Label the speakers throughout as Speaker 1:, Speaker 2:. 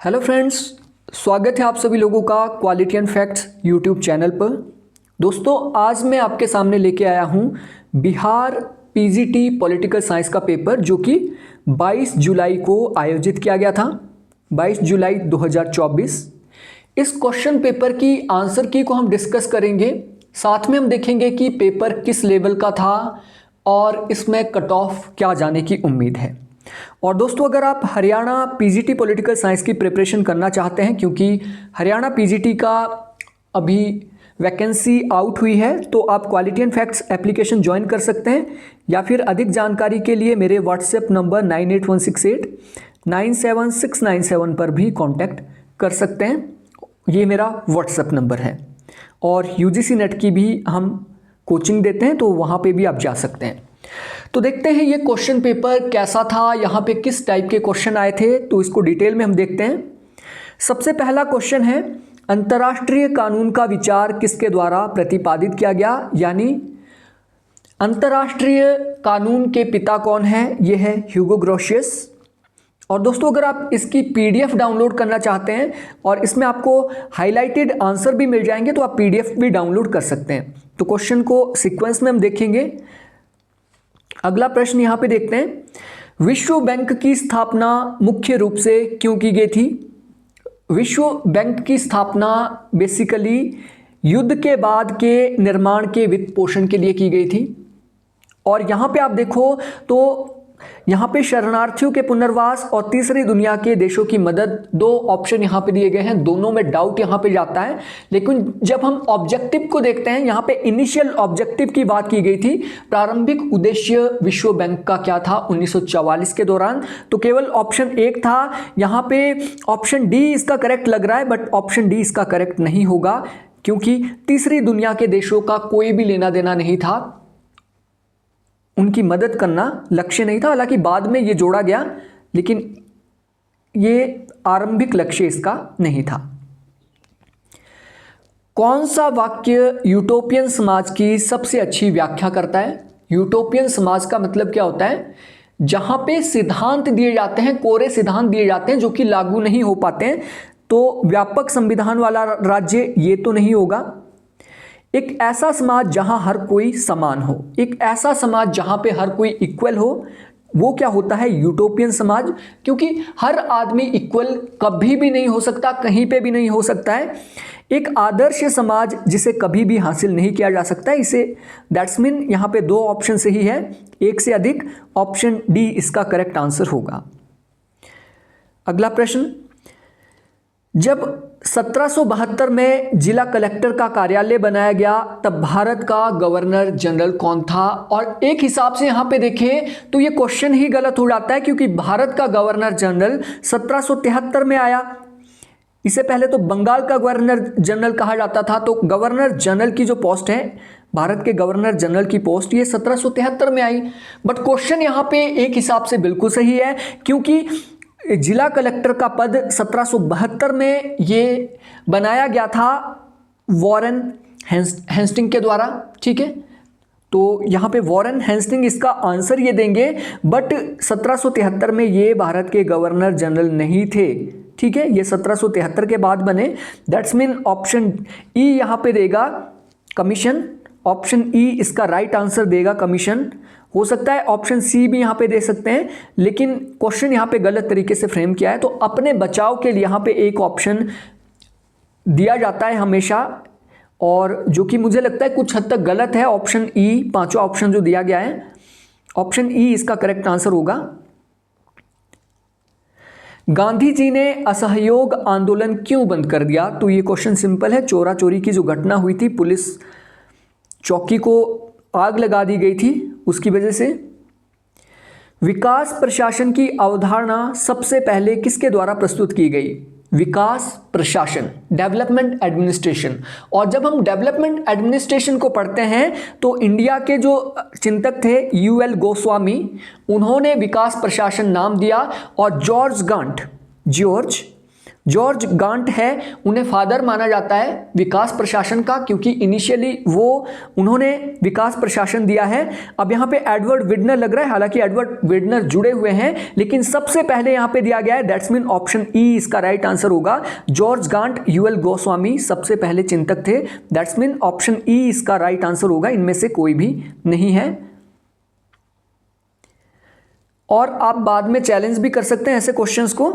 Speaker 1: Hello friends, स्वागत है आप सभी लोगों का quality and facts YouTube channel पर। दोस्तों, आज मैं आपके सामने लेके आया हूँ बिहार पीजीटी पॉलिटिकल साइंस का पेपर जो कि 22 जुलाई को आयोजित किया गया था, 22 जुलाई 2024। इस क्वेश्चन पेपर की आंसर की को हम डिस्कस करेंगे, साथ में हम देखेंगे कि पेपर किस लेवल का था और इसमें कट ऑफ क्या जाने की उम्मीद है। और दोस्तों, अगर आप हरियाणा पीजीटी पॉलिटिकल साइंस की प्रिपरेशन करना चाहते हैं, क्योंकि हरियाणा पीजीटी का अभी वैकेंसी आउट हुई है, तो आप quality and facts application join कर सकते हैं, या फिर अधिक जानकारी के लिए मेरे व्हाट्सएप नंबर 9816897697 पर भी कांटेक्ट कर सकते हैं। ये मेरा व्हाट्सएप नंबर है। और यूजीसी नेट की भी हम कोचिंग देते हैं, तो वहाँ पे भी आप जा सकते हैं। तो देखते हैं ये क्वेश्चन पेपर कैसा था, यहाँ पे किस टाइप के क्वेश्चन आए थे, तो इसको डिटेल में हम देखते हैं। सबसे पहला क्वेश्चन है, अंतर्राष्ट्रीय कानून का विचार किसके द्वारा प्रतिपादित किया गया, यानी अंतर्राष्ट्रीय कानून के पिता कौन है? ये है ह्यूगो ग्रोशियस। और दोस्तों, अगर आप इसकी पीडीएफ डाउनलोड करना चाहते हैं और इसमें आपको हाईलाइटेड आंसर भी मिल जाएंगे, तो आप पीडीएफ भी डाउनलोड कर सकते हैं। तो क्वेश्चन को सीक्वेंस में हम देखेंगे। अगला प्रश्न यहां पे देखते हैं, विश्व बैंक की स्थापना मुख्य रूप से क्यों की गई थी? विश्व बैंक की स्थापना बेसिकली युद्ध के बाद के निर्माण के वित्त पोषण के लिए की गई थी। और यहां पे आप देखो तो यहाँ पे शरणार्थियों के पुनर्वास और तीसरी दुनिया के देशों की मदद, दो ऑप्शन यहाँ पे दिए गए हैं। दोनों में डाउट यहाँ पे जाता है, लेकिन जब हम ऑब्जेक्टिव को देखते हैं, यहाँ पे इनिशियल ऑब्जेक्टिव की बात की गई थी। प्रारंभिक उद्देश्य विश्व बैंक का क्या था 1944 के दौरान? तो केवल ऑप्शन एक था। यहाँ पे ऑप्शन डी इसका करेक्ट लग रहा है, बट ऑप्शन डी इसका करेक्ट नहीं होगा, क्योंकि तीसरी दुनिया के देशों का कोई भी लेना देना नहीं था, उनकी मदद करना लक्ष्य नहीं था। हालांकि बाद में ये जोड़ा गया, लेकिन ये आरंभिक लक्ष्य इसका नहीं था। कौन सा वाक्य यूटोपियन समाज की सबसे अच्छी व्याख्या करता है? यूटोपियन समाज का मतलब क्या होता है? जहां पे सिद्धांत दिए जाते हैं, कोरे सिद्धांत दिए जाते हैं जो कि लागू नहीं हो पाते हैं। तो व्यापक संविधान वाला राज्य ये तो नहीं होगा। एक ऐसा समाज जहां हर कोई समान हो, एक ऐसा समाज जहां पे हर कोई इक्वल हो, वो क्या होता है? यूटोपियन समाज। क्योंकि हर आदमी इक्वल कभी भी नहीं हो सकता, कहीं पे भी नहीं हो सकता है। एक आदर्श समाज जिसे कभी भी हासिल नहीं किया जा सकता, इसे दैट्स मीन यहाँ पे दो ऑप्शन सही है, एक से अधिक। ऑप्शन डी इसका करेक्ट आंसर होगा। अगला प्रश्न, जब 1772 में जिला कलेक्टर का कार्यालय बनाया गया, तब भारत का गवर्नर जनरल कौन था? और एक हिसाब से यहाँ पे देखें तो ये क्वेश्चन ही गलत हो जाता है, क्योंकि भारत का गवर्नर जनरल 1773 में आया। इससे पहले तो बंगाल का गवर्नर जनरल कहा जाता था। तो गवर्नर जनरल की जो पोस्ट है, भारत के गवर्नर जनरल की पोस्ट, ये 1773 में आई। बट क्वेश्चन यहाँ पे एक हिसाब से बिल्कुल सही है, क्योंकि जिला कलेक्टर का पद 1772 में ये बनाया गया था वॉरेन हेस्टिंग के द्वारा। ठीक है, तो यहाँ पे वॉरेन हेस्टिंग इसका आंसर ये देंगे, बट 1773 में ये भारत के गवर्नर जनरल नहीं थे। ठीक है, ये 1773 के बाद बने। दैट्स मीन ऑप्शन ई यहाँ पे देगा कमीशन। ऑप्शन ई इसका राइट आंसर देगा, कमीशन। हो सकता है ऑप्शन सी भी यहाँ पे दे सकते हैं, लेकिन क्वेश्चन यहाँ पे गलत तरीके से फ्रेम किया है। तो अपने बचाव के लिए यहाँ पे एक ऑप्शन दिया जाता है हमेशा, और जो कि मुझे लगता है कुछ हद तक गलत है। ऑप्शन ई, पांचवा ऑप्शन जो दिया गया है, ऑप्शन ई इसका करेक्ट आंसर होगा। गांधी जी ने असहयोग आंदोलन क्यों बंद कर दिया? तो ये क्वेश्चन सिंपल है। चोरा चोरी की जो घटना हुई थी, पुलिस चौकी को आग लगा दी गई थी, उसकी वजह से। विकास प्रशासन की अवधारणा सबसे पहले किसके द्वारा प्रस्तुत की गई? विकास प्रशासन, डेवलपमेंट एडमिनिस्ट्रेशन। और जब हम डेवलपमेंट एडमिनिस्ट्रेशन को पढ़ते हैं, तो इंडिया के जो चिंतक थे यूएल गोस्वामी, उन्होंने विकास प्रशासन नाम दिया। और जॉर्ज जॉर्ज गांट है, उन्हें फादर माना जाता है विकास प्रशासन का, क्योंकि इनिशियली उन्होंने विकास प्रशासन दिया है। अब यहाँ पे एडवर्ड विडनर लग रहा है, हालांकि एडवर्ड विडनर जुड़े हुए हैं, लेकिन सबसे पहले यहाँ पे दिया गया है, दैट्स मीन ऑप्शन ई इसका राइट आंसर होगा। जॉर्ज गांट, यूएल गोस्वामी सबसे पहले चिंतक थे, दैट्स मीन ऑप्शन ई इसका राइट आंसर होगा, इनमें से कोई भी नहीं है। और आप बाद में चैलेंज भी कर सकते हैं ऐसे क्वेश्चंस को।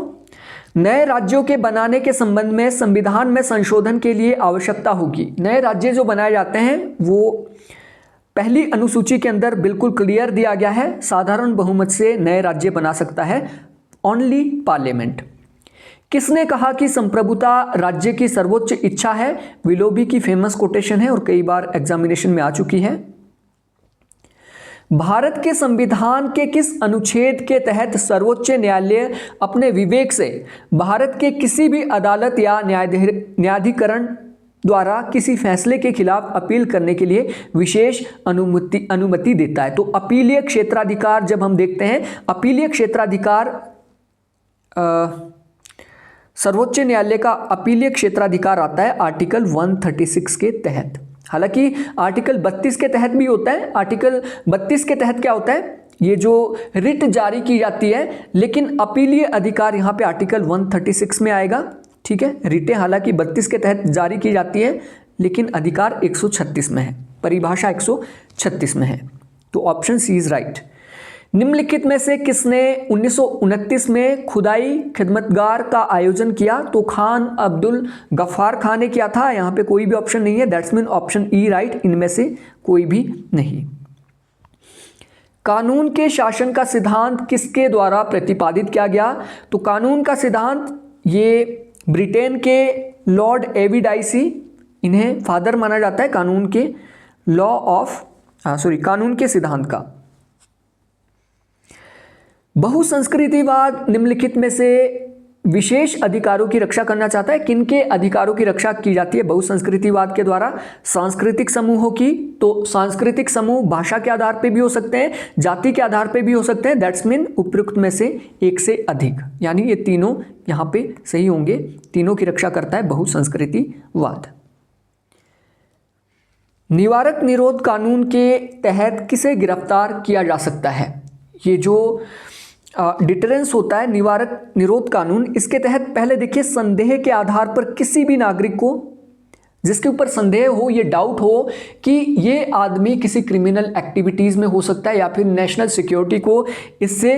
Speaker 1: नए राज्यों के बनाने के संबंध में संविधान में संशोधन के लिए आवश्यकता होगी। नए राज्य जो बनाए जाते हैं वो पहली अनुसूची के अंदर बिल्कुल क्लियर दिया गया है, साधारण बहुमत से नए राज्य बना सकता है ओनली पार्लियामेंट। किसने कहा कि संप्रभुता राज्य की सर्वोच्च इच्छा है? विलोबी की फेमस कोटेशन है और कई बार एग्जामिनेशन में आ चुकी है। भारत के संविधान के किस अनुच्छेद के तहत सर्वोच्च न्यायालय अपने विवेक से भारत के किसी भी अदालत या न्यायाधिकरण द्वारा किसी फैसले के खिलाफ अपील करने के लिए विशेष अनुमति देता है? तो अपीलीय क्षेत्राधिकार, जब हम देखते हैं अपीलीय क्षेत्राधिकार, सर्वोच्च न्यायालय का अपीलीय क्षेत्राधिकार आता है आर्टिकल 136 के तहत। हालांकि आर्टिकल 32 के तहत भी होता है। आर्टिकल 32 के तहत क्या होता है, ये जो रिट जारी की जाती है, लेकिन अपीलीय अधिकार यहाँ पे आर्टिकल 136 में आएगा। ठीक है, रिटें हालांकि 32 के तहत जारी की जाती है, लेकिन अधिकार 136 में है, परिभाषा 136 में है। तो ऑप्शन सी इज राइट। निम्नलिखित में से किसने 1929 में खुदाई खिदमतगार का आयोजन किया? तो खान अब्दुल गफ्फार खान ने किया था। यहाँ पे कोई भी ऑप्शन नहीं है, that's mean option E right, इनमें से कोई भी नहीं। कानून के शासन का सिद्धांत किसके द्वारा प्रतिपादित किया गया? तो कानून का सिद्धांत ये ब्रिटेन के लॉर्ड एविडाइसी, इन्हें फादर माना जाता है कानून के कानून के सिद्धांत का। बहुसंस्कृतिवाद निम्नलिखित में से विशेष अधिकारों की रक्षा करना चाहता है। किनके अधिकारों की रक्षा की जाती है बहुसंस्कृतिवाद के द्वारा? सांस्कृतिक समूहों की। तो सांस्कृतिक समूह भाषा के आधार पे भी हो सकते हैं, जाति के आधार पे भी हो सकते हैं, दैट्स मीन उपयुक्त में से एक से अधिक, यानी ये तीनों यहाँ पे सही होंगे। तीनों की रक्षा करता है बहुसंस्कृतिवाद। निवारक निरोध कानून के तहत किसे गिरफ्तार किया जा सकता है? ये जो डिटरेंस होता है निवारक निरोध कानून, इसके तहत पहले देखिए संदेह के आधार पर किसी भी नागरिक को, जिसके ऊपर संदेह हो, ये डाउट हो कि ये आदमी किसी क्रिमिनल एक्टिविटीज में हो सकता है या फिर नेशनल सिक्योरिटी को इससे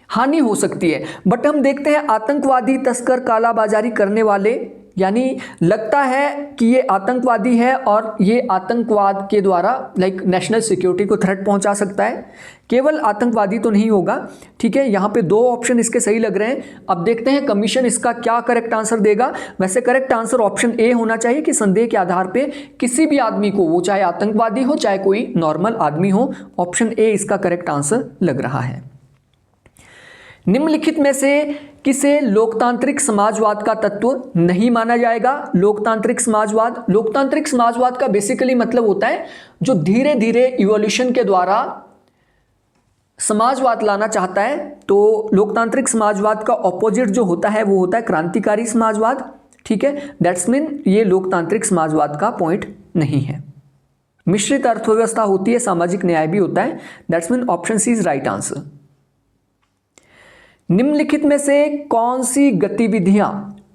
Speaker 1: हानि हो सकती है। बट हम देखते हैं आतंकवादी, तस्कर, कालाबाजारी करने वाले, यानी लगता है कि ये आतंकवादी है और ये आतंकवाद के द्वारा नेशनल सिक्योरिटी को थ्रेट पहुंचा सकता है। केवल आतंकवादी तो नहीं होगा। ठीक है, यहाँ पे दो ऑप्शन इसके सही लग रहे हैं। अब देखते हैं कमीशन इसका क्या करेक्ट आंसर देगा। वैसे करेक्ट आंसर ऑप्शन ए होना चाहिए कि संदेह के आधार पे किसी भी आदमी को, वो चाहे आतंकवादी हो चाहे कोई नॉर्मल आदमी हो, ऑप्शन ए इसका करेक्ट आंसर लग रहा है। निम्नलिखित में से किसे लोकतांत्रिक समाजवाद का तत्व नहीं माना जाएगा? लोकतांत्रिक समाजवाद का बेसिकली मतलब होता है जो धीरे धीरे इवोल्यूशन के द्वारा समाजवाद लाना चाहता है। तो लोकतांत्रिक समाजवाद का ऑपोजिट जो होता है वो होता है क्रांतिकारी समाजवाद। ठीक है, दैट्स मीन ये लोकतांत्रिक समाजवाद का पॉइंट नहीं है। मिश्रित अर्थव्यवस्था होती है, सामाजिक न्याय भी होता है, that's mean option C is right answer. निम्नलिखित में से कौन सी गतिविधियां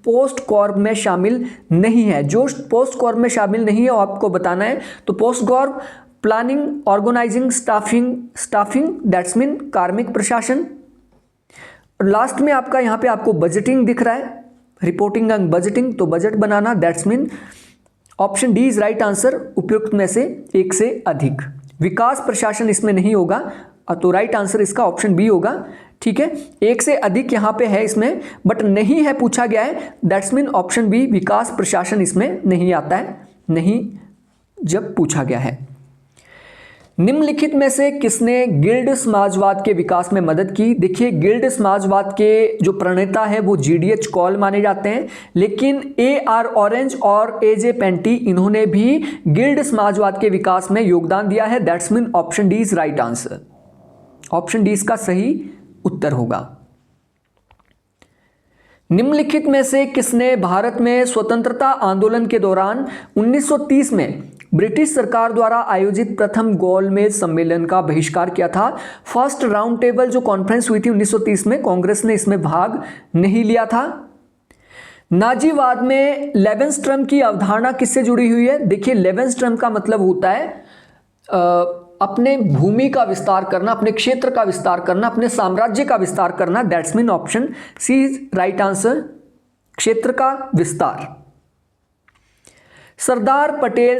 Speaker 1: पोस्ट कॉर्प में शामिल नहीं है? जो पोस्ट कॉर्प में शामिल नहीं है वो आपको बताना है। तो POSDCORB planning, organising, staffing that's mean कार्मिक प्रशासन। लास्ट में आपका यहाँ पे आपको बजटिंग दिख रहा है, रिपोर्टिंग एंड बजटिंग, तो budget banana, that's mean option D is right answer, उपयुक्त में से एक से अधिक। विकास प्रशासन इसमें नहीं होगा, तो राइट आंसर इसका ऑप्शन बी होगा। ठीक है, एक से अधिक यहाँ पे है इसमें, बट नहीं है पूछा गया है, दैट्स मीन ऑप्शन बी विकास प्रशासन इसमें नहीं आता है, नहीं जब पूछा गया है। निम्नलिखित में से किसने गिल्ड समाजवाद के विकास में मदद की? देखिए गिल्ड समाजवाद के जो प्रणेता है वो जीडीएच कॉल माने जाते हैं, लेकिन ए.आर. ऑरेंज और ए.जे. पेंटी इन्होंने भी गिल्ड समाजवाद के विकास में योगदान दिया है, that's mean option D is right answer. Option D इसका सही उत्तर होगा। निम्नलिखित में से किसने भारत में स्वतंत्रता आंदोलन के दौरान 1930 में ब्रिटिश सरकार द्वारा आयोजित प्रथम गोलमेज सम्मेलन का बहिष्कार किया था? फर्स्ट राउंड टेबल जो कॉन्फ्रेंस हुई थी 1930 में, कांग्रेस ने इसमें भाग नहीं लिया था। नाजीवाद में लेवेंस्ट्रम की अवधारणा किससे जुड़ी हुई है? देखिए, लेवेंस्ट्रम का मतलब होता है अपने भूमि का विस्तार करना, अपने क्षेत्र का विस्तार करना, अपने साम्राज्य का विस्तार करना। That's mean option C is right answer, क्षेत्र का विस्तार। सरदार पटेल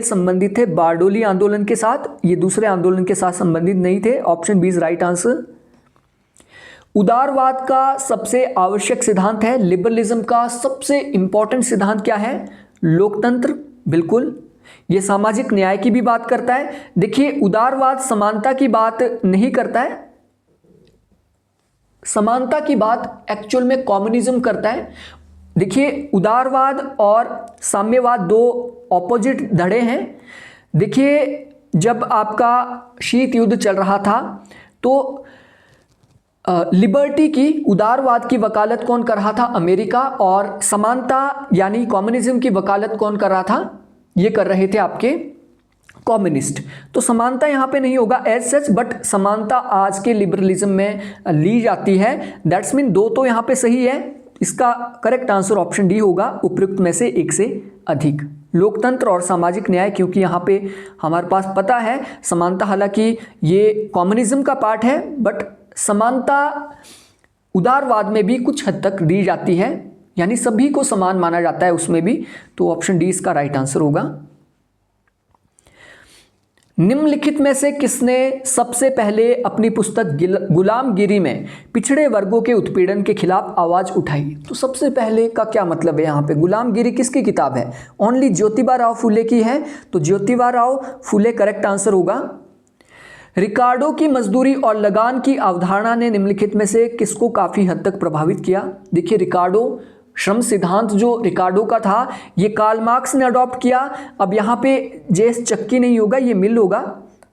Speaker 1: संबंधित थे बारडोली आंदोलन के साथ, ये दूसरे आंदोलन के साथ संबंधित नहीं थे। Option B is right answer. उदारवाद का सबसे आवश्यक सिद्धांत है, लिबरलिज्म का सबसे इंपॉर्टेंट सिद्धांत क्या है? लोकतंत्र। बिल्कुल, यह सामाजिक न्याय की भी बात करता है। देखिए, उदारवाद समानता की बात नहीं करता है, समानता की बात एक्चुअल में कम्युनिज्म करता है। देखिए, उदारवाद और साम्यवाद दो ऑपोजिट धड़े हैं। देखिए, जब आपका शीत युद्ध चल रहा था तो लिबर्टी की, उदारवाद की वकालत कौन कर रहा था? अमेरिका। और समानता यानी कम्युनिज्म की वकालत कौन कर रहा था? ये कर रहे थे आपके कम्युनिस्ट। तो समानता यहां पे नहीं होगा एज सच, बट समानता आज के लिबरलिज्म में ली जाती है। दैट्स मीन दो तो यहां पे सही है। इसका करेक्ट आंसर ऑप्शन डी होगा, उपयुक्त में से एक से अधिक। लोकतंत्र और सामाजिक न्याय, क्योंकि यहाँ पे हमारे पास पता है समानता हालांकि ये कम्युनिज्म का पार्ट है, बट समानता उदारवाद में भी कुछ हद तक दी जाती है, यानी सभी को समान माना जाता है उसमें भी। तो ऑप्शन डी इसका राइट आंसर होगा। निम्नलिखित में से किसने सबसे पहले अपनी पुस्तक गुलामगिरी में पिछड़े वर्गों के उत्पीड़न के खिलाफ आवाज उठाई? तो सबसे पहले का क्या मतलब है यहाँ पे? गुलामगिरी किसकी किताब है? ओनली ज्योतिबा राव फुले की है, तो ज्योतिबा राव फुले करेक्ट आंसर होगा। रिकार्डो की मजदूरी और लगान की अवधारणा ने निम्नलिखित में से किसको काफी हद तक प्रभावित किया? देखिए, रिकार्डो श्रम सिद्धांत जो रिकार्डो का था ये कार्ल मार्क्स ने अडॉप्ट किया। अब यहाँ पे जेस चक्की नहीं होगा, ये मिल होगा,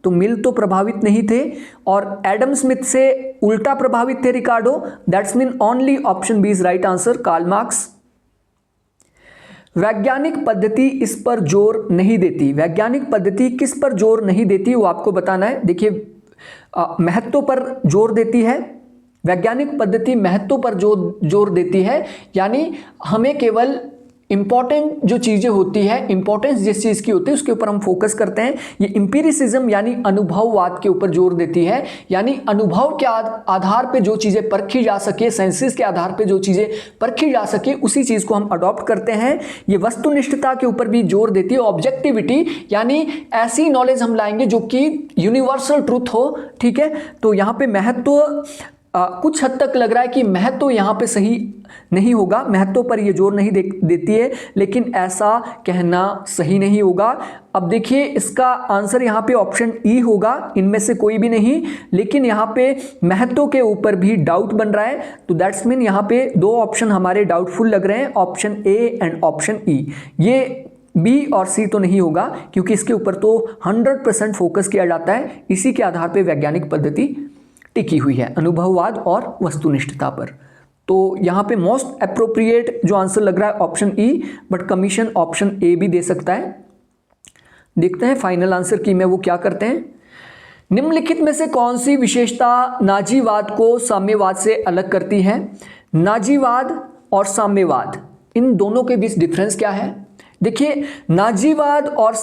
Speaker 1: तो मिल तो प्रभावित नहीं थे, और एडम स्मिथ से उल्टा प्रभावित थे Ricardo. That's mean only option B is right answer, Karl Marx. वैज्ञानिक पद्धति इस पर जोर नहीं देती। वैज्ञानिक पद्धति किस पर जोर नहीं देती वो आपको बताना है। देखिए, महत्व पर जोर देती है। वैज्ञानिक पद्धति महत्व पर जोर देती है, यानी हमें केवल इंपॉर्टेंट जो चीज़ें होती है, इंपॉर्टेंस जिस चीज़ की होती है उसके ऊपर हम फोकस करते हैं। ये एम्पिरिसिज्म यानी अनुभववाद के ऊपर जोर देती है, यानी अनुभव के आधार पे जो चीज़ें परखी जा सके, सेंसेस के आधार पे जो चीज़ें परखी जा सके उसी चीज़ को हम अडॉप्ट करते हैं। ये वस्तुनिष्ठता के ऊपर भी जोर देती है, ऑब्जेक्टिविटी, यानी ऐसी नॉलेज हम लाएंगे जो कि यूनिवर्सल ट्रूथ हो। ठीक है, तो यहाँ पे महत्व कुछ हद तक लग रहा है कि महत्व यहाँ पे सही नहीं होगा, महत्व पर ये जोर नहीं देती है, लेकिन ऐसा कहना सही नहीं होगा। अब देखिए, इसका आंसर यहाँ पे ऑप्शन ई होगा, इनमें से कोई भी नहीं, लेकिन यहाँ पे महत्व के ऊपर भी डाउट बन रहा है। तो दैट्स मीन यहाँ पे दो ऑप्शन हमारे डाउटफुल लग रहे हैं, option A and option E. ये बी और सी तो नहीं होगा, क्योंकि इसके ऊपर तो 100% फोकस किया जाता है, इसी के आधार पर वैज्ञानिक पद्धति टिकी हुई है, अनुभववाद और वस्तुनिष्ठता पर। तो यहाँ पे मोस्ट एप्रोप्रिएट जो आंसर लग रहा है option E, but commission option A भी दे सकता है। देखते हैं फाइनल आंसर की में वो क्या करते हैं। निम्नलिखित में से कौन सी विशेषता नाजीवाद को साम्यवाद से अलग करती है? नाजीवाद और साम्यवाद, इन दोनों के बीच डिफरेंस क्या है? देखिए, नाजीवाद और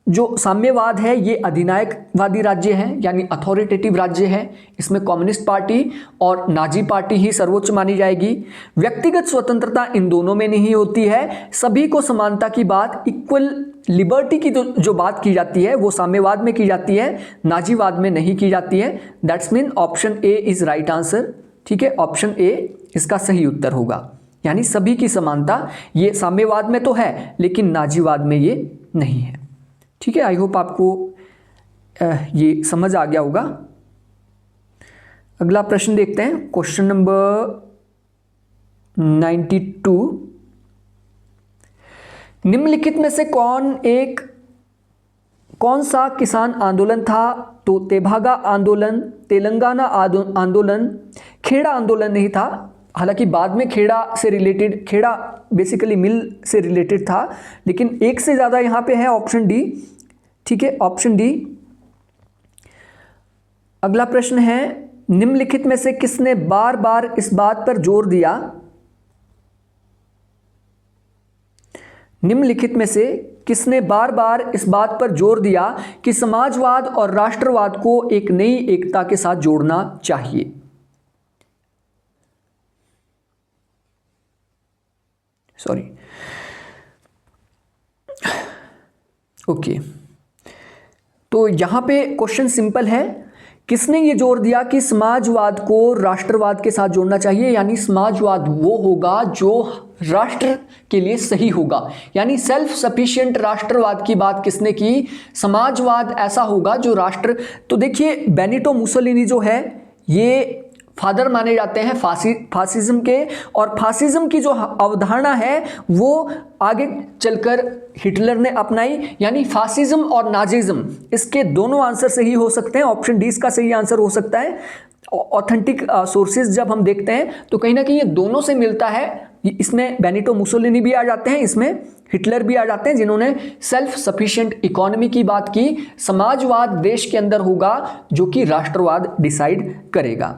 Speaker 1: जो साम्यवाद है ये अधिनायकवादी राज्य है, यानी अथॉरिटेटिव राज्य है। इसमें कम्युनिस्ट पार्टी और नाजी पार्टी ही सर्वोच्च मानी जाएगी। व्यक्तिगत स्वतंत्रता इन दोनों में नहीं होती है। सभी को समानता की बात, इक्वल लिबर्टी की जो बात की जाती है वो साम्यवाद में की जाती है, नाजीवाद में नहीं की जाती है। That's mean option A is right answer. ठीक है, ऑप्शन ए इसका सही उत्तर होगा, यानी सभी की समानता ये साम्यवाद में तो है लेकिन नाजीवाद में ये नहीं है। ठीक है, आई होप आपको ये समझ आ गया होगा। अगला प्रश्न देखते हैं, क्वेश्चन नंबर 92। निम्नलिखित में से कौन सा किसान आंदोलन था? तो तेभागा आंदोलन, तेलंगाना आंदोलन, खेड़ा आंदोलन नहीं था। हालांकि बाद में खेड़ा बेसिकली मिल से रिलेटेड था, लेकिन एक से ज़्यादा यहाँ पे है ऑप्शन डी। ठीक है, ऑप्शन डी। अगला प्रश्न है, निम्नलिखित में से किसने बार बार इस बात पर जोर दिया, निम्नलिखित में से किसने बार बार इस बात पर जोर दिया कि समाजवाद और राष्ट्रवाद को एक नई एकता के साथ जोड़ना चाहिए? सॉरी, ओके, तो यहां पे क्वेश्चन सिंपल है, किसने ये जोर दिया कि समाजवाद को राष्ट्रवाद के साथ जोड़ना चाहिए, यानी समाजवाद वो होगा जो राष्ट्र के लिए सही होगा, यानी सेल्फ सफिशिएंट राष्ट्रवाद की बात किसने की, समाजवाद ऐसा होगा जो राष्ट्र। तो देखिए बेनिटो मुसोलिनी जो है ये फादर माने जाते हैं फासिज्म के, और फासिज्म की जो अवधारणा है वो आगे चलकर हिटलर ने अपनाई, यानी फासिज्म और नाजिज्म, इसके दोनों आंसर सही हो सकते हैं। ऑप्शन डी इसका सही आंसर हो सकता है। ऑथेंटिक सोर्सेज जब हम देखते हैं तो कहीं ना कहीं ये दोनों से मिलता है। इसमें बेनिटो मुसोलिनी भी आ जाते हैं, इसमें हिटलर भी आ जाते हैं, जिन्होंने सेल्फ सफिशिएंट इकोनॉमी की बात की। समाजवाद देश के अंदर होगा जो कि राष्ट्रवाद डिसाइड करेगा।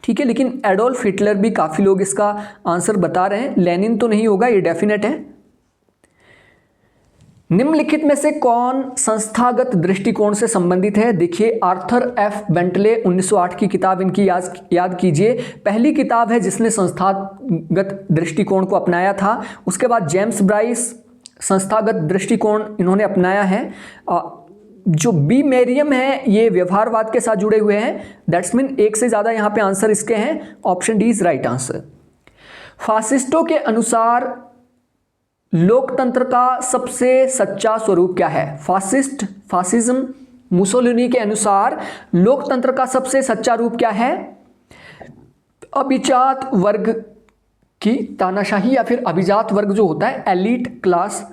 Speaker 1: ठीक है, लेकिन एडोल्फ हिटलर भी काफी लोग इसका आंसर बता रहे हैं, लेनिन तो नहीं होगा, ये डेफिनेट है। निम्नलिखित में से कौन संस्थागत दृष्टिकोण से संबंधित है? देखिए आर्थर एफ बेंटले 1908 की किताब इनकी याद कीजिए, पहली किताब है जिसने संस्थागत दृष्टिकोण को अपनाया था। उसके बाद जेम्स ब्राइस संस्थागत दृष्टिकोण इन्होंने अपनाया है। जो बी मेरियम है ये व्यवहारवाद के साथ जुड़े हुए हैं। दैट्स मीन एक से ज्यादा यहां पे आंसर इसके हैं। Option D is right answer. फासिस्टों के अनुसार लोकतंत्र का सबसे सच्चा स्वरूप क्या है? फासिज्म मुसोलिनी के अनुसार लोकतंत्र का सबसे सच्चा रूप क्या है? अभिजात वर्ग की तानाशाही, या फिर अभिजात वर्ग जो होता है, एलीट क्लास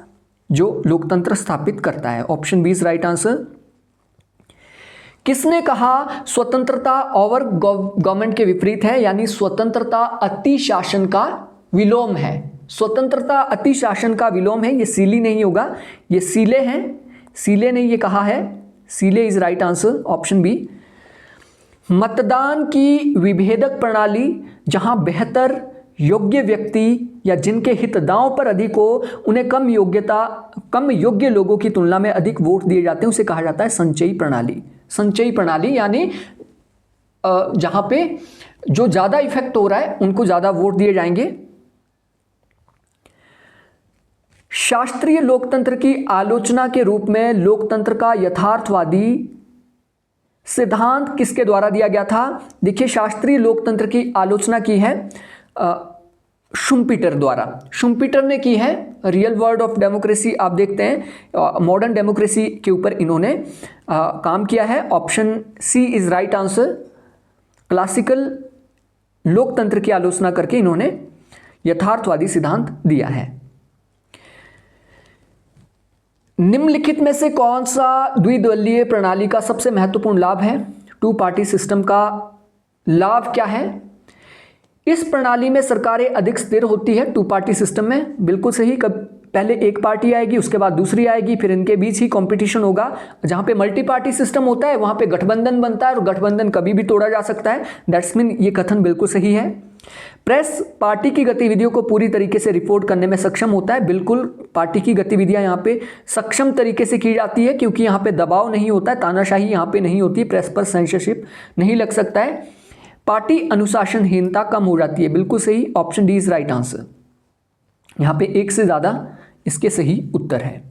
Speaker 1: जो लोकतंत्र स्थापित करता है। Option B is right answer. किसने कहा स्वतंत्रता ओवर गवर्नमेंट के विपरीत है, यानी स्वतंत्रता अति शासन का विलोम है? स्वतंत्रता अति शासन का विलोम है, ये सीले नहीं होगा, ये सीले हैं, सीले ने ये कहा है, Seeley is right answer. Option B. मतदान की विभेदक प्रणाली, जहां बेहतर योग्य व्यक्ति या जिनके हित दांव पर अधिक हो उन्हें कम योग्य लोगों की तुलना में अधिक वोट दिए जाते हैं, उसे कहा जाता है संचयी प्रणाली। संचयी प्रणाली यानी जहां पे जो ज्यादा इफेक्ट हो रहा है उनको ज्यादा वोट दिए जाएंगे। शास्त्रीय लोकतंत्र की आलोचना के रूप में लोकतंत्र का यथार्थवादी सिद्धांत किसके द्वारा दिया गया था? देखिए शास्त्रीय लोकतंत्र की आलोचना की है शुम्पीटर द्वारा। शुम्पीटर ने की है। रियल वर्ल्ड ऑफ डेमोक्रेसी आप देखते हैं, मॉडर्न डेमोक्रेसी के ऊपर इन्होंने काम किया है। Option C is right answer. Classical लोकतंत्र की आलोचना करके इन्होंने यथार्थवादी सिद्धांत दिया है। निम्नलिखित में से कौन सा द्विदलीय प्रणाली का सबसे महत्वपूर्ण लाभ है? टू पार्टी सिस्टम का लाभ क्या है? इस प्रणाली में सरकारें अधिक स्थिर होती है। टू पार्टी सिस्टम में बिल्कुल सही। पहले एक पार्टी आएगी, उसके बाद दूसरी आएगी, फिर इनके बीच ही कंपटीशन होगा। जहां पे मल्टी पार्टी सिस्टम होता है वहां पे गठबंधन बनता है और गठबंधन कभी भी तोड़ा जा सकता है। दैट्स मीन ये कथन बिल्कुल सही है। प्रेस पार्टी की गतिविधियों को पूरी तरीके से रिपोर्ट करने में सक्षम होता है। बिल्कुल पार्टी की गतिविधियां यहाँ पे सक्षम तरीके से की जाती है, क्योंकि यहाँ पे दबाव नहीं होता है, तानाशाही यहाँ पे नहीं होती, प्रेस पर सेंसरशिप नहीं लग सकता है। पार्टी अनुशासनहीनता कम हो जाती है। बिल्कुल सही। Option D is right answer. यहाँ पे एक से ज्यादा इसके सही उत्तर है।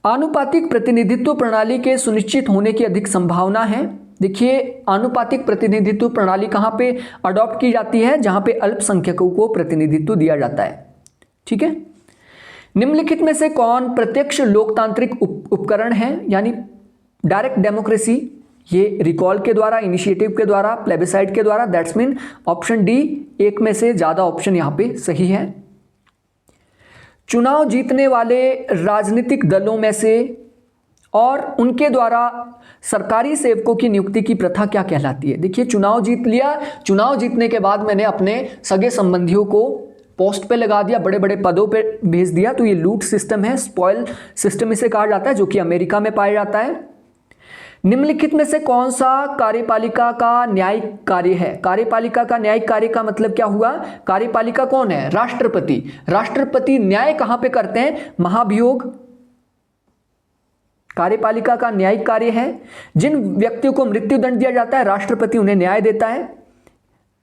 Speaker 1: आनुपातिक प्रतिनिधित्व प्रणाली के सुनिश्चित होने की अधिक संभावना है। देखिए आनुपातिक प्रतिनिधित्व प्रणाली कहां पे अडॉप्ट की जाती है? जहां पे अल्पसंख्यकों को प्रतिनिधित्व दिया जाता है। ठीक है। निम्नलिखित में से कौन प्रत्यक्ष लोकतांत्रिक उपकरण है, यानी डायरेक्ट डेमोक्रेसी? ये रिकॉल के द्वारा, इनिशिएटिव के द्वारा, प्लेबिसाइड के द्वारा। दैट्स मीन ऑप्शन डी एक में से ज्यादा ऑप्शन यहां पे सही है। चुनाव जीतने वाले राजनीतिक दलों में से और उनके द्वारा सरकारी सेवकों की नियुक्ति की प्रथा क्या कहलाती है? देखिए, चुनाव जीत लिया, चुनाव जीतने के बाद मैंने अपने सगे संबंधियों को पोस्ट पे लगा दिया, बड़े बड़े पदों पे भेज दिया, तो ये लूट सिस्टम है, स्पॉइल सिस्टम इसे कहा जाता है, जो कि अमेरिका में पाया जाता है। निम्नलिखित में से कौन सा कार्यपालिका का न्यायिक कार्य है? कार्यपालिका का न्यायिक कार्य का मतलब क्या हुआ? कार्यपालिका कौन है? राष्ट्रपति। राष्ट्रपति न्याय कहां पे करते हैं? महाभियोग कार्यपालिका का न्यायिक कार्य है। जिन व्यक्तियों को मृत्युदंड दिया जाता है, राष्ट्रपति उन्हें न्याय देता है।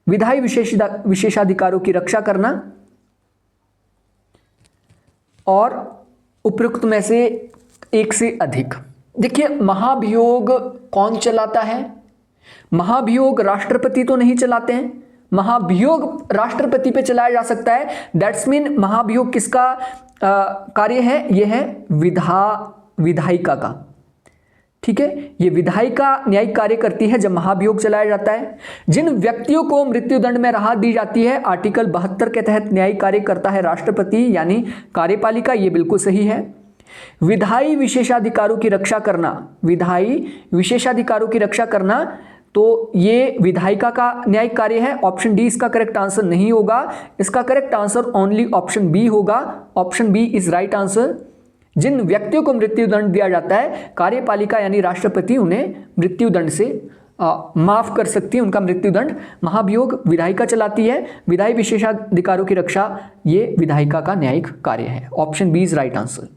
Speaker 1: विधायी विशेषाधिकारों की रक्षा करना, और उपयुक्त में से एक से अधिक। देखिए, महाभियोग कौन चलाता है? महाभियोग राष्ट्रपति तो नहीं चलाते हैं। महाभियोग राष्ट्रपति पे चलाया जा सकता है। दैट्स मीन महाभियोग किसका कार्य है? यह है विधायिका का। ठीक है, ये विधायिका न्यायिक कार्य करती है जब महाभियोग चलाया जाता है। जिन व्यक्तियों को मृत्युदंड में राहत दी जाती है, आर्टिकल 72 के तहत न्यायिक कार्य करता है राष्ट्रपति यानी कार्यपालिका, ये बिल्कुल सही है। विधायी विशेषाधिकारों की रक्षा करना, विधायी विशेषाधिकारों की रक्षा करना, तो ये विधायिका का न्यायिक कार्य है। ऑप्शन डी इसका करेक्ट आंसर नहीं होगा, इसका correct answer only option B होगा। Option B is right answer. जिन व्यक्तियों को मृत्युदंड दिया जाता है, कार्यपालिका यानी राष्ट्रपति उन्हें मृत्युदंड से माफ कर सकती है, उनका मृत्युदंड। महाभियोग विधायिका चलाती है। विधायी विशेषाधिकारों की रक्षा ये विधायिका का न्यायिक कार्य है। Option B is right answer.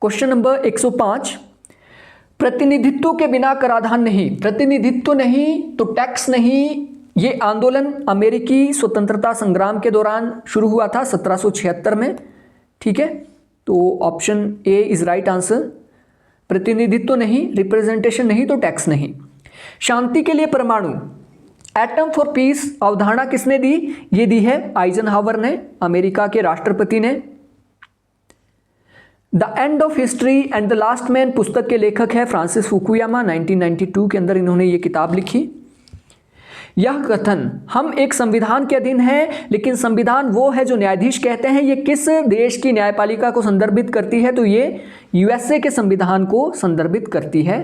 Speaker 1: Question number 105, प्रतिनिधित्व के बिना कराधान नहीं। प्रतिनिधित्व नहीं तो टैक्स नहीं। ये आंदोलन अमेरिकी स्वतंत्रता संग्राम के दौरान शुरू हुआ था 1776 में। ठीक है, तो option A is right answer. प्रतिनिधित्व नहीं, रिप्रेजेंटेशन नहीं तो टैक्स नहीं। शांति के लिए परमाणु, एटम फॉर पीस अवधारणा किसने दी? ये दी है आइजनहावर ने, अमेरिका के राष्ट्रपति ने। The end of history and the last man पुस्तक के लेखक है फ्रांसिस फुकुयामा। 1992 के अंदर इन्होंने ये किताब लिखी। यह कथन, हम एक संविधान के अधीन हैं, लेकिन संविधान वो है जो न्यायाधीश कहते हैं, ये किस देश की न्यायपालिका को संदर्भित करती है? तो ये यूएसए के संविधान को संदर्भित करती है।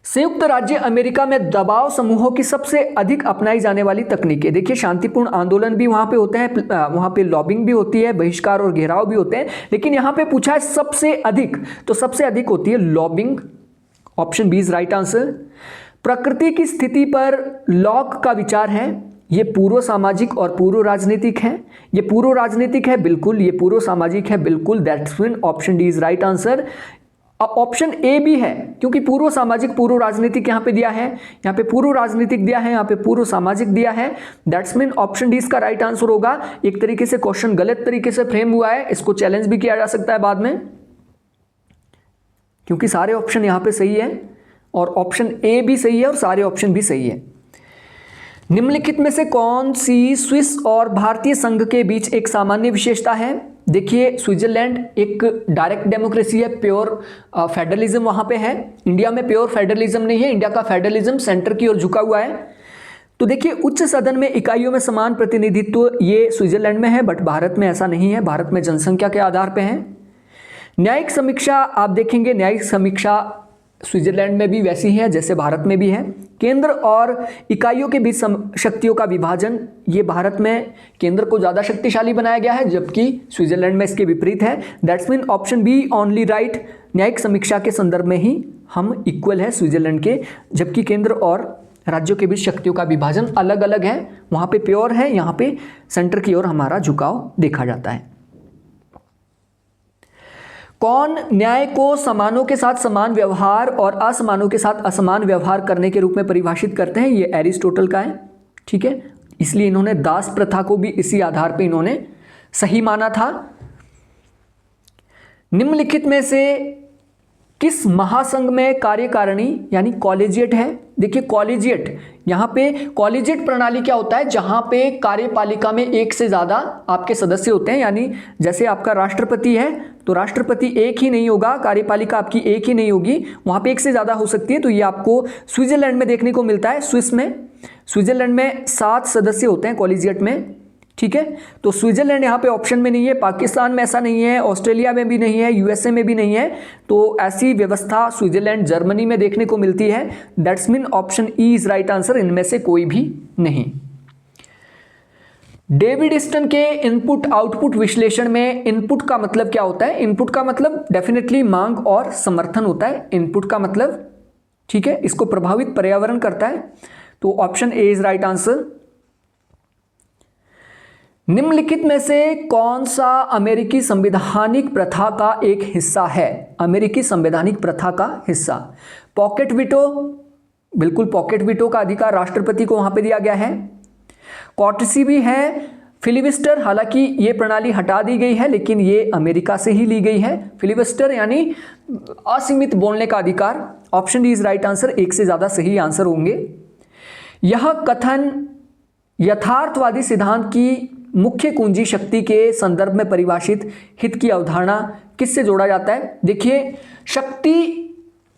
Speaker 1: संयुक्त राज्य अमेरिका में दबाव समूहों की सबसे अधिक अपनाई जाने वाली तकनीकें। देखिए, शांतिपूर्ण आंदोलन भी वहां पे होते हैं, वहां पे लॉबिंग भी होती है, बहिष्कार और घेराव भी होते हैं, लेकिन यहां पे पूछा है सबसे अधिक, तो सबसे अधिक होती है lobbying. Option B is right answer. प्रकृति की स्थिति पर लॉक का विचार है, ये पूर्व सामाजिक और पूर्व राजनीतिक है। ये पूर्व राजनीतिक है बिल्कुल, ये पूर्व सामाजिक है बिल्कुल। That's mean option D is right answer. Option A भी है, क्योंकि पूर्व सामाजिक पूर्व राजनीतिक यहां पे दिया है, यहां पे पूर्व राजनीतिक दिया है, यहां पे पूर्व सामाजिक दिया है। दैट्स मीन ऑप्शन डी इसका राइट आंसर होगा। एक तरीके से क्वेश्चन गलत तरीके से फ्रेम हुआ है, इसको चैलेंज भी किया जा सकता है बाद में, क्योंकि सारे ऑप्शन यहां पे सही है और ऑप्शन ए भी सही है और सारे ऑप्शन भी सही है। निम्नलिखित में से कौन सी स्विस और भारतीय संघ के बीच एक सामान्य विशेषता है? देखिए, स्विट्जरलैंड एक डायरेक्ट डेमोक्रेसी है, प्योर फेडरलिज्म वहां पे है। इंडिया में प्योर फेडरलिज्म नहीं है, इंडिया का फेडरलिज्म सेंटर की ओर झुका हुआ है। तो देखिए, उच्च सदन में इकाइयों में समान प्रतिनिधित्व ये स्विट्जरलैंड में है, बट भारत में ऐसा नहीं है, भारत में जनसंख्या के आधार पर है। न्यायिक समीक्षा आप देखेंगे, न्यायिक समीक्षा स्विट्जरलैंड में भी वैसी है जैसे भारत में भी है। केंद्र और इकाइयों के बीच शक्तियों का विभाजन, ये भारत में केंद्र को ज़्यादा शक्तिशाली बनाया गया है, जबकि स्विट्जरलैंड में इसके विपरीत है। That's mean option B only right. न्यायिक समीक्षा के संदर्भ में ही हम इक्वल है स्विट्जरलैंड के, जबकि केंद्र और राज्यों के बीच शक्तियों का विभाजन अलग अलग है। वहाँ पे प्योर है, यहाँ पे सेंटर की ओर हमारा झुकाव देखा जाता है। कौन न्याय को समानों के साथ समान व्यवहार और असमानों के साथ असमान व्यवहार करने के रूप में परिभाषित करते हैं? ये एरिस्टोटल का है। ठीक है, इसलिए इन्होंने दास प्रथा को भी इसी आधार पर इन्होंने सही माना था। निम्नलिखित में से किस महासंघ में कार्यकारिणी यानी कॉलेजिएट है? देखिए, कॉलेजिएट, यहाँ पे कॉलेजिएट प्रणाली क्या होता है? जहाँ पे कार्यपालिका में एक से ज़्यादा आपके सदस्य होते हैं, यानी जैसे आपका राष्ट्रपति है तो राष्ट्रपति एक ही नहीं होगा, कार्यपालिका आपकी एक ही नहीं होगी, वहाँ पे एक से ज़्यादा हो सकती है। तो ये आपको स्विट्जरलैंड में देखने को मिलता है। स्विस में, स्विट्जरलैंड में 7 सदस्य होते हैं कॉलेजिएट में। ठीक है, तो स्विट्जरलैंड यहाँ पे ऑप्शन में नहीं है, पाकिस्तान में ऐसा नहीं है, ऑस्ट्रेलिया में भी नहीं है, यूएसए में भी नहीं है, तो ऐसी व्यवस्था स्विट्जरलैंड जर्मनी में देखने को मिलती है। That's mean option E is right answer, इनमें से कोई भी नहीं। डेविड स्टन के इनपुट आउटपुट विश्लेषण में इनपुट का मतलब क्या होता है? इनपुट का मतलब डेफिनेटली मांग और समर्थन होता है, इनपुट का मतलब, ठीक है, इसको प्रभावित पर्यावरण करता है, तो option A is right answer. निम्नलिखित में से कौन सा अमेरिकी संवैधानिक प्रथा का एक हिस्सा है? अमेरिकी संवैधानिक प्रथा का हिस्सा, पॉकेट वीटो, बिल्कुल पॉकेट वीटो का अधिकार राष्ट्रपति को वहां पे दिया गया है। कॉर्टसी भी है, फिलिबस्टर, हालांकि ये प्रणाली हटा दी गई है लेकिन ये अमेरिका से ही ली गई है। फिलिबस्टर यानी असीमित बोलने का अधिकार, option D is right answer, एक से ज्यादा सही आंसर होंगे। यह कथन यथार्थवादी सिद्धांत की मुख्य कुंजी शक्ति के संदर्भ में परिभाषित हित की अवधारणा किससे जोड़ा जाता है? देखिए, शक्ति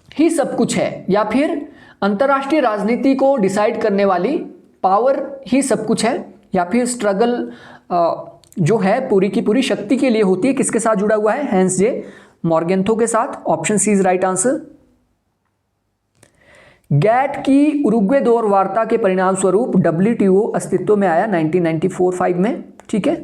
Speaker 1: ही सब कुछ है या फिर अंतर्राष्ट्रीय राजनीति को डिसाइड करने वाली पावर ही सब कुछ है, या फिर स्ट्रगल जो है पूरी की पूरी शक्ति के लिए होती है, किसके साथ जुड़ा हुआ है? हैंस जे मॉर्गेंथो के साथ, option C is right answer. GATT की उरुग्वे दौर वार्ता के परिणाम स्वरूप डब्ल्यूटीओ अस्तित्व में आया 1994-5 में, ठीक है।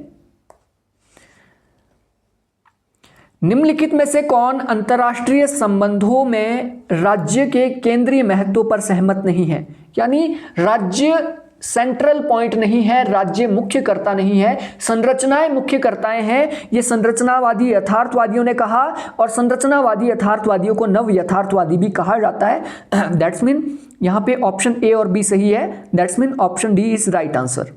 Speaker 1: निम्नलिखित में से कौन अंतर्राष्ट्रीय संबंधों में राज्य के केंद्रीय महत्व पर सहमत नहीं है? यानी राज्य सेंट्रल पॉइंट नहीं है, राज्य मुख्य कर्ता नहीं है, संरचनाएं मुख्य कर्ताएं हैं, ये संरचनावादी यथार्थवादियों ने कहा, और संरचनावादी यथार्थवादियों को नव यथार्थवादी भी कहा जाता है। दैट्स मीन यहां पे ऑप्शन ए और बी सही है, that's mean option D is right answer,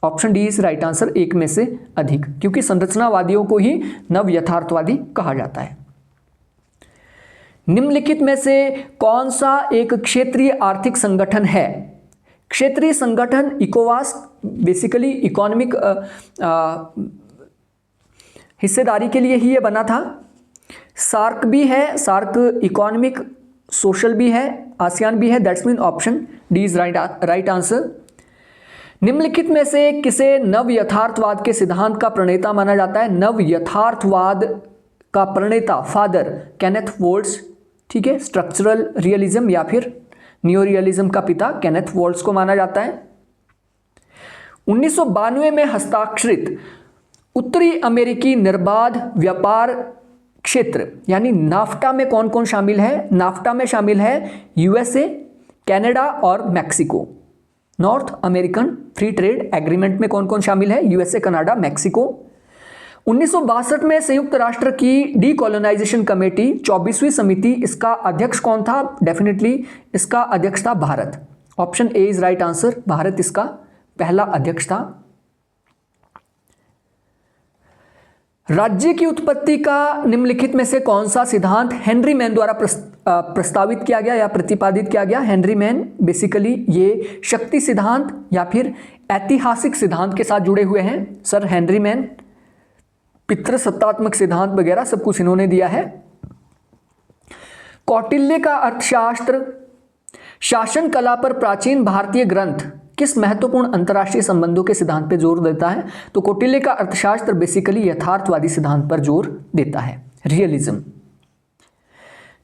Speaker 1: option D is right answer, एक में से अधिक, क्योंकि संरचनावादियों को ही नव यथार्थवादी कहा जाता है। निम्नलिखित में से कौन सा एक क्षेत्रीय आर्थिक संगठन है? क्षेत्रीय संगठन इकोवास बेसिकली इकोनॉमिक हिस्सेदारी के लिए ही ये बना था। सार्क भी है, सार्क इकोनॉमिक सोशल भी है, आसियान भी है, that's mean option D is right answer. निम्नलिखित में से किसे नव यथार्थवाद के सिद्धांत का प्रणेता माना जाता है? नव यथार्थवाद का प्रणेता फादर केनेथ वोल्ट्स, ठीक है, स्ट्रक्चरल रियलिज्म या फिर न्यू रियलिज्म का पिता केनेथ वोल्ट्स को माना जाता है। 1992 में हस्ताक्षरित उत्तरी अमेरिकी निर्बाध व्यापार क्षेत्र यानी नाफ्टा में कौन कौन शामिल है? नाफ्टा में शामिल है यूएसए, कनाडा और Mexico. North American free trade agreement में कौन कौन शामिल है? USA, Canada, Mexico. 1962 में संयुक्त राष्ट्र की डीकोलोनाइजेशन कमेटी 24वीं समिति, इसका अध्यक्ष कौन था? डेफिनेटली इसका अध्यक्ष था Bharat, option A is right answer, Bharat इसका पहला अध्यक्ष था। राज्य की उत्पत्ति का निम्नलिखित में से कौन सा सिद्धांत हेनरी मैन द्वारा प्रस्तावित किया गया या प्रतिपादित किया गया? हेनरी मैन बेसिकली ये शक्ति सिद्धांत या फिर ऐतिहासिक सिद्धांत के साथ जुड़े हुए हैं। सर हेनरी मैन पितृसत्तात्मक सिद्धांत वगैरह सब कुछ इन्होंने दिया है। कौटिल्य का अर्थशास्त्र शासन कला पर प्राचीन भारतीय ग्रंथ किस महत्वपूर्ण अंतर्राष्ट्रीय संबंधों के सिद्धांत पर जोर देता है? तो कौटिल्य का अर्थशास्त्र बेसिकली यथार्थवादी सिद्धांत पर जोर देता है, रियलिज्म।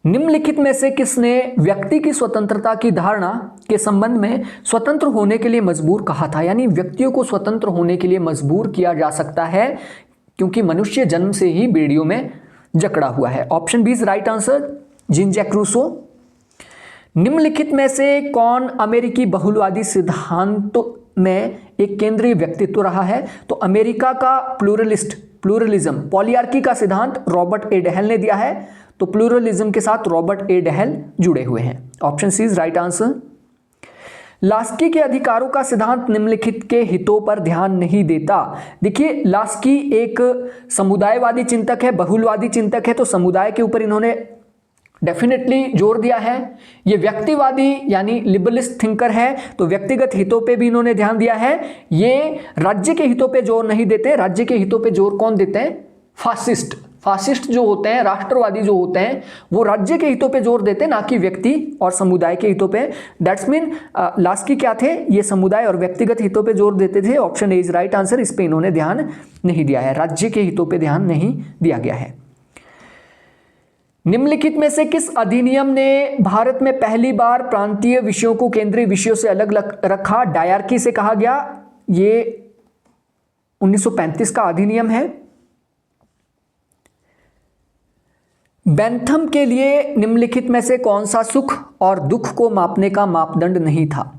Speaker 1: निम्नलिखित में से किसने व्यक्ति की स्वतंत्रता की धारणा के संबंध में स्वतंत्र होने के लिए मजबूर कहा था? यानी व्यक्तियों को स्वतंत्र होने के लिए मजबूर किया जा सकता है क्योंकि मनुष्य जन्म से ही बेड़ियों में जकड़ा हुआ है, option B is right answer, Jean Jacques Rousseau. निम्नलिखित में से कौन अमेरिकी बहुलवादी सिद्धांतों में एक केंद्रीय व्यक्तित्व रहा है? तो अमेरिका का प्लूरलिज्म पॉलीआर्की का सिद्धांत रॉबर्ट ए डेहल ने दिया है, तो प्लूरलिज्म के साथ रॉबर्ट ए डेहल जुड़े हुए हैं, option C is right answer. Laski के अधिकारों का सिद्धांत निम्नलिखित के हितों पर ध्यान नहीं देता। देखिए, लास्की एक समुदायवादी चिंतक है, बहुलवादी चिंतक है, तो समुदाय के ऊपर इन्होंने डेफिनेटली जोर दिया है। ये व्यक्तिवादी यानी लिबरलिस्ट थिंकर है, तो व्यक्तिगत हितों पे भी इन्होंने ध्यान दिया है। ये राज्य के हितों पे जोर नहीं देते, राज्य के हितों पे जोर कौन देते हैं? फासिस्ट फासिस्ट जो होते हैं, राष्ट्रवादी जो होते हैं, वो राज्य के हितों पे जोर देते हैं, ना कि व्यक्ति और समुदाय के हितों पे। दैट्स मीन लास्की क्या थे, ये समुदाय और व्यक्तिगत हितों पे जोर देते थे। Option A is right answer. इस पे इन्होंने ध्यान नहीं दिया है, राज्य के हितों पे ध्यान नहीं दिया गया है। निम्नलिखित में से किस अधिनियम ने भारत में पहली बार प्रांतीय विषयों को केंद्रीय विषयों से अलग रखा? डायरकी से कहा गया, ये 1935 का अधिनियम है। बेंथम के लिए निम्नलिखित में से कौन सा सुख और दुख को मापने का मापदंड नहीं था?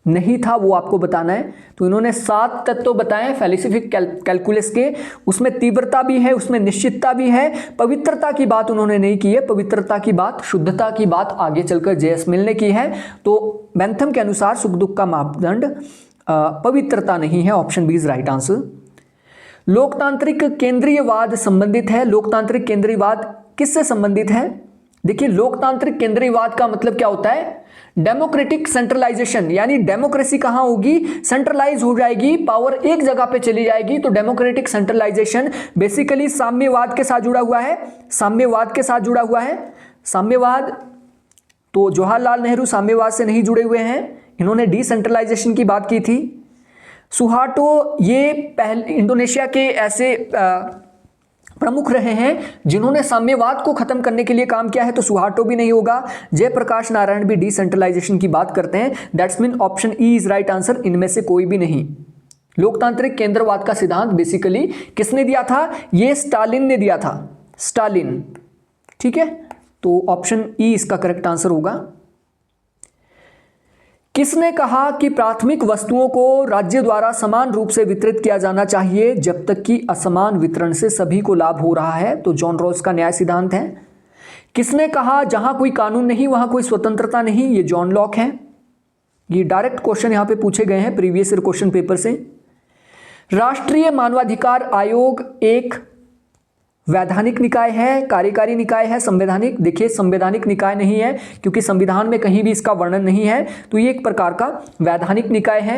Speaker 1: नहीं था वो आपको बताना है। तो इन्होंने 7 तत्व बताए फैलिसिफिक कैलकुलस के, उसमें तीव्रता भी है, उसमें निश्चितता भी है। पवित्रता की बात उन्होंने नहीं की है, पवित्रता की बात, शुद्धता की बात आगे चलकर जे.एस. मिल ने की है। तो बेंथम के अनुसार सुख दुख का मापदंड पवित्रता नहीं है। Option B is right answer. लोकतांत्रिक केंद्रीयवाद संबंधित है। लोकतांत्रिक केंद्रीयवाद किससे संबंधित है? देखिए, लोकतांत्रिक केंद्रीयवाद का मतलब क्या होता है? डेमोक्रेटिक सेंट्रलाइजेशन, यानी डेमोक्रेसी कहां होगी? सेंट्रलाइज हो जाएगी, पावर एक जगह पे चली जाएगी। तो डेमोक्रेटिक सेंट्रलाइजेशन बेसिकली साम्यवाद के साथ जुड़ा हुआ है। साम्यवाद के साथ जुड़ा हुआ है। साम्यवाद, तो जवाहरलाल नेहरू साम्यवाद से नहीं जुड़े हुए हैं, इन्होंने डिसेंट्रलाइजेशन की बात की थी। सुहार्टो ये पहले इंडोनेशिया के ऐसे प्रमुख रहे हैं जिन्होंने साम्यवाद को खत्म करने के लिए काम किया है। तो सुहार्टो भी नहीं होगा। जयप्रकाश नारायण भी डिसेंट्रलाइजेशन की बात करते हैं। That's mean option E is right answer. इनमें से कोई भी नहीं। लोकतांत्रिक केंद्रवाद का सिद्धांत बेसिकली किसने दिया था? ये स्टालिन ने दिया था, स्टालिन। ठीक है, तो ऑप्शन ई इसका करेक्ट आंसर होगा। किसने कहा कि प्राथमिक वस्तुओं को राज्य द्वारा समान रूप से वितरित किया जाना चाहिए जब तक कि असमान वितरण से सभी को लाभ हो रहा है? तो जॉन रॉल्स का न्याय सिद्धांत है। किसने कहा जहां कोई कानून नहीं वहां कोई स्वतंत्रता नहीं? ये जॉन लॉक है। ये डायरेक्ट क्वेश्चन यहां पे पूछे गए हैं प्रीवियस ईयर क्वेश्चन पेपर से। राष्ट्रीय मानवाधिकार आयोग एक वैधानिक निकाय है, कार्यकारी निकाय है, संवैधानिक? देखिए, संवैधानिक निकाय नहीं है क्योंकि संविधान में कहीं भी इसका वर्णन नहीं है। तो ये एक प्रकार का वैधानिक निकाय है।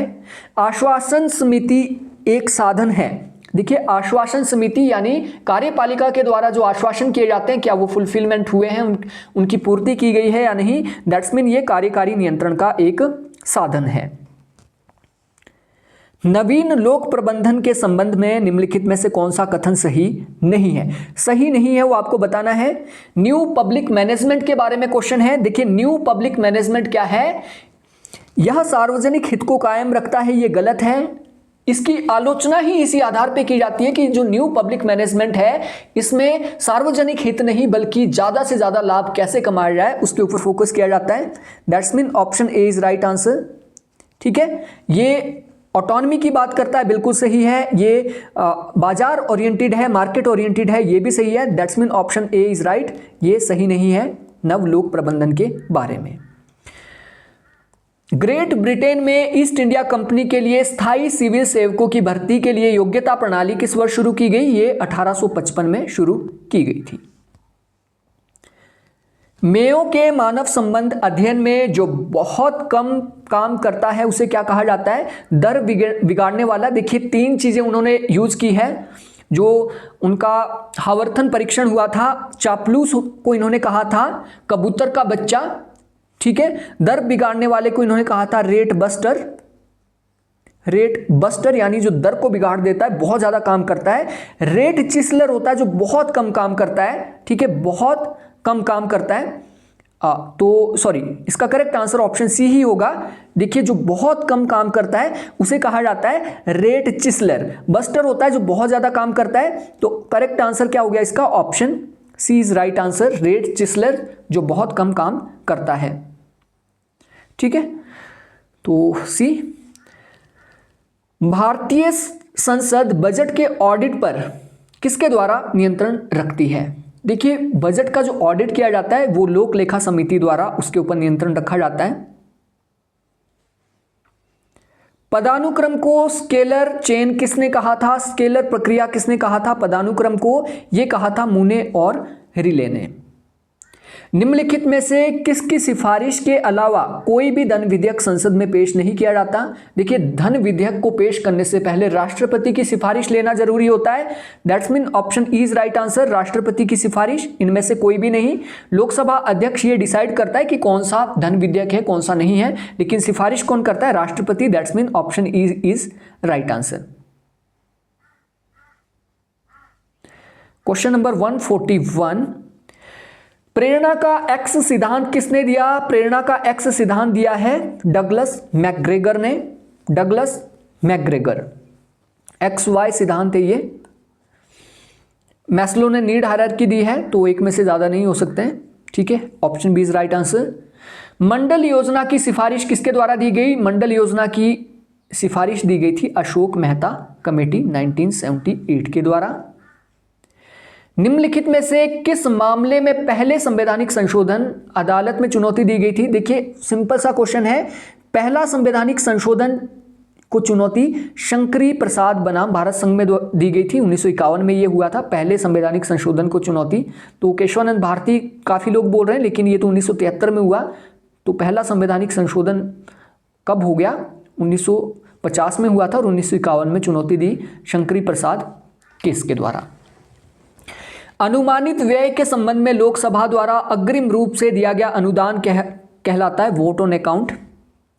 Speaker 1: आश्वासन समिति एक साधन है। देखिए, आश्वासन समिति यानी कार्यपालिका के द्वारा जो आश्वासन किए जाते हैं, क्या वो फुलफिलमेंट हुए हैं, उनकी पूर्ति की गई है या नहीं? दैट्स मीन ये कार्यकारी नियंत्रण का एक साधन है। नवीन लोक प्रबंधन के संबंध में निम्नलिखित में से कौन सा कथन सही नहीं है? सही नहीं है वो आपको बताना है। न्यू पब्लिक मैनेजमेंट के बारे में क्वेश्चन है। देखिए, न्यू पब्लिक मैनेजमेंट क्या है? यह सार्वजनिक हित को कायम रखता है, ये गलत है। इसकी आलोचना ही इसी आधार पे की जाती है कि जो न्यू पब्लिक मैनेजमेंट है इसमें सार्वजनिक हित नहीं बल्कि ज्यादा से ज्यादा लाभ कैसे कमाया जाए उसके ऊपर फोकस किया जाता है। That's mean option A is right answer. ठीक है, ये ऑटोनॉमी की बात करता है, बिल्कुल सही है। ये बाजार ओरिएंटेड है, मार्केट ओरिएंटेड है, ये भी सही है। That's mean option A is right. ये सही नहीं है नव लोक प्रबंधन के बारे में। ग्रेट ब्रिटेन में ईस्ट इंडिया कंपनी के लिए स्थायी सिविल सेवकों की भर्ती के लिए योग्यता प्रणाली किस वर्ष शुरू की गई? ये 1855 में शुरू की गई थी। मेयो के मानव संबंध अध्ययन में जो बहुत कम काम करता है उसे क्या कहा जाता है? दर बिगाड़ने वाला। देखिए, 3 चीजें उन्होंने यूज की है। जो उनका हावर्थन परीक्षण हुआ था, चापलूस को इन्होंने कहा था कबूतर का बच्चा। ठीक है, दर बिगाड़ने वाले को इन्होंने कहा था रेट बस्टर। रेट बस्टर यानी जो दर को बिगाड़ देता है, बहुत ज्यादा काम करता है। रेट चिसलर होता है जो बहुत कम काम करता है। ठीक है, बहुत कम काम करता है। तो सॉरी, इसका करेक्ट आंसर ऑप्शन सी ही होगा। देखिए, जो बहुत कम काम करता है उसे कहा जाता है रेट चिसलर। बस्टर होता है जो बहुत ज्यादा काम करता है। तो करेक्ट आंसर क्या हो गया इसका? Option C is right answer. रेट चिसलर जो बहुत कम काम करता है। ठीक है, तो सी। भारतीय संसद बजट के ऑडिट पर किसके द्वारा नियंत्रण रखती है? देखिए, बजट का जो ऑडिट किया जाता है वो लोक लेखा समिति द्वारा उसके ऊपर नियंत्रण रखा जाता है। पदानुक्रम को स्केलर चेन किसने कहा था? स्केलर प्रक्रिया किसने कहा था? पदानुक्रम को ये कहा था मूने और रिले ने। निम्नलिखित में से किसकी सिफारिश के अलावा कोई भी धन विधेयक संसद में पेश नहीं किया जाता? देखिए, धन विधेयक को पेश करने से पहले राष्ट्रपति की सिफारिश लेना जरूरी होता है। That's mean option E is right answer, राष्ट्रपति की सिफारिश। इनमें से कोई भी नहीं। लोकसभा अध्यक्ष ये डिसाइड करता है कि कौन सा धन विधेयक है, कौन सा नहीं है, लेकिन सिफारिश कौन करता है? राष्ट्रपति। That's mean option E is right answer. Question number 141, प्रेरणा का एक्स सिद्धांत किसने दिया? प्रेरणा का एक्स सिद्धांत दिया है डगलस मैकग्रेगर ने। डगलस मैकग्रेगर, एक्स वाई सिद्धांत है ये। मैस्लो ने नीड हायरार्की दी है, तो एक में से ज्यादा नहीं हो सकते हैं, ठीक है। Option B is right answer. Mandal योजना की सिफारिश किसके द्वारा दी गई? मंडल योजना की सिफारिश दी गई थी अशोक मेहता कमेटी 1978 के द्वारा। निम्नलिखित में से किस मामले में पहले संवैधानिक संशोधन अदालत में चुनौती दी गई थी? देखिए, सिंपल सा क्वेश्चन है। पहला संवैधानिक संशोधन को चुनौती शंकरी प्रसाद बनाम भारत संघ में दी गई थी। 1951 में ये हुआ था, पहले संवैधानिक संशोधन को चुनौती। तो केशवानंद भारती काफी लोग बोल रहे हैं, लेकिन ये तो 1973 में हुआ। तो पहला संवैधानिक संशोधन कब हो गया? 1950 में हुआ था और 1951 में चुनौती दी शंकरी प्रसाद केस के द्वारा। अनुमानित व्यय के संबंध में लोकसभा द्वारा अग्रिम रूप से दिया गया अनुदान कहलाता है वोट ऑन अकाउंट,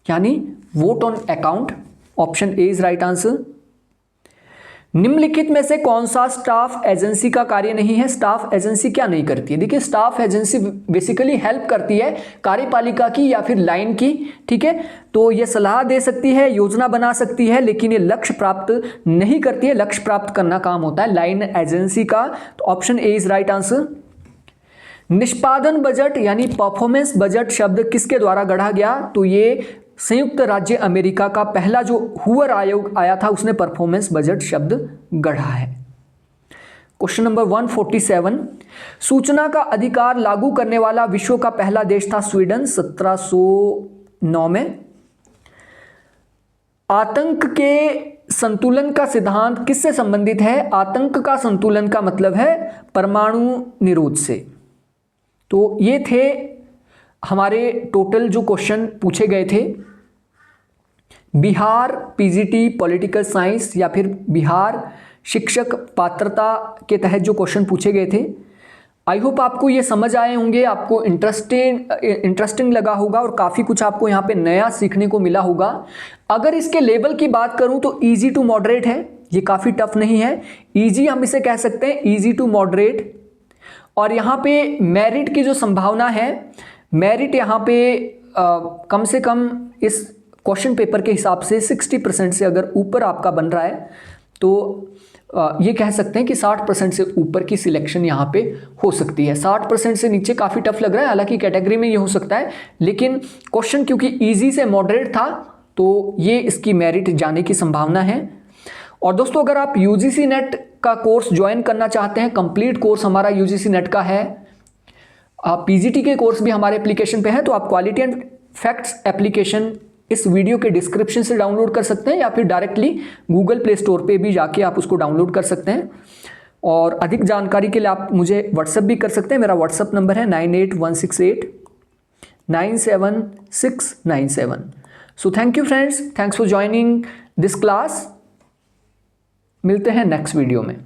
Speaker 1: यानी vote on account. Option A is right answer. निम्नलिखित में से कौन सा स्टाफ एजेंसी का कार्य नहीं है? स्टाफ एजेंसी क्या नहीं करती है? देखिए, स्टाफ एजेंसी बेसिकली हेल्प करती है कार्यपालिका की या फिर लाइन की, ठीक है। तो ये सलाह दे सकती है, योजना बना सकती है, लेकिन ये लक्ष्य प्राप्त नहीं करती है। लक्ष्य प्राप्त करना काम होता है लाइन एजेंसी का। तो option A is right answer. निष्पादन बजट यानी परफॉर्मेंस बजट शब्द किसके द्वारा गढ़ा गया? तो ये संयुक्त राज्य अमेरिका का पहला जो हूवर आयोग आया था, उसने परफॉर्मेंस बजट शब्द गढ़ा है। क्वेश्चन नंबर 147, सूचना का अधिकार लागू करने वाला विश्व का पहला देश था स्वीडन 1709 में। आतंक के संतुलन का सिद्धांत किससे संबंधित है? आतंक का संतुलन का मतलब है परमाणु निरोध से। तो ये थे हमारे टोटल जो क्वेश्चन पूछे गए थे। बिहार पीजीटी पॉलिटिकल साइंस या फिर बिहार शिक्षक पात्रता के तहत जो क्वेश्चन पूछे गए थे, आई होप आपको ये समझ आए होंगे, आपको इंटरेस्टिंग लगा होगा और काफ़ी कुछ आपको यहाँ पे नया सीखने को मिला होगा। अगर इसके लेवल की बात करूँ तो इजी टू मॉडरेट है, ये काफ़ी टफ नहीं है। इजी हम इसे कह सकते हैं, इजी टू मॉडरेट। और यहाँ पे मेरिट की जो संभावना है, मेरिट यहाँ पे कम से कम इस क्वेश्चन पेपर के हिसाब से 60% से अगर ऊपर आपका बन रहा है तो ये कह सकते हैं कि 60% से ऊपर की सिलेक्शन यहाँ पे हो सकती है। 60% से नीचे काफ़ी टफ लग रहा है, हालांकि कैटेगरी में ये हो सकता है, लेकिन क्वेश्चन क्योंकि इजी से मॉडरेट था तो ये इसकी मेरिट जाने की संभावना है। और दोस्तों, अगर आप यूजीसी नेट का कोर्स ज्वाइन करना चाहते हैं, कंप्लीट कोर्स हमारा यूजीसी नेट का है, पीजीटी के कोर्स भी हमारे एप्लीकेशन पे हैं, तो आप क्वालिटी एंड फैक्ट्स एप्लीकेशन इस वीडियो के डिस्क्रिप्शन से डाउनलोड कर सकते हैं या फिर डायरेक्टली गूगल प्ले स्टोर पे भी जाके आप उसको डाउनलोड कर सकते हैं। और अधिक जानकारी के लिए आप मुझे व्हाट्सएप भी कर सकते हैं। मेरा व्हाट्सएप नंबर है 9816897697। So thank you friends, thanks for joining this class. मिलते हैं नेक्स्ट वीडियो में।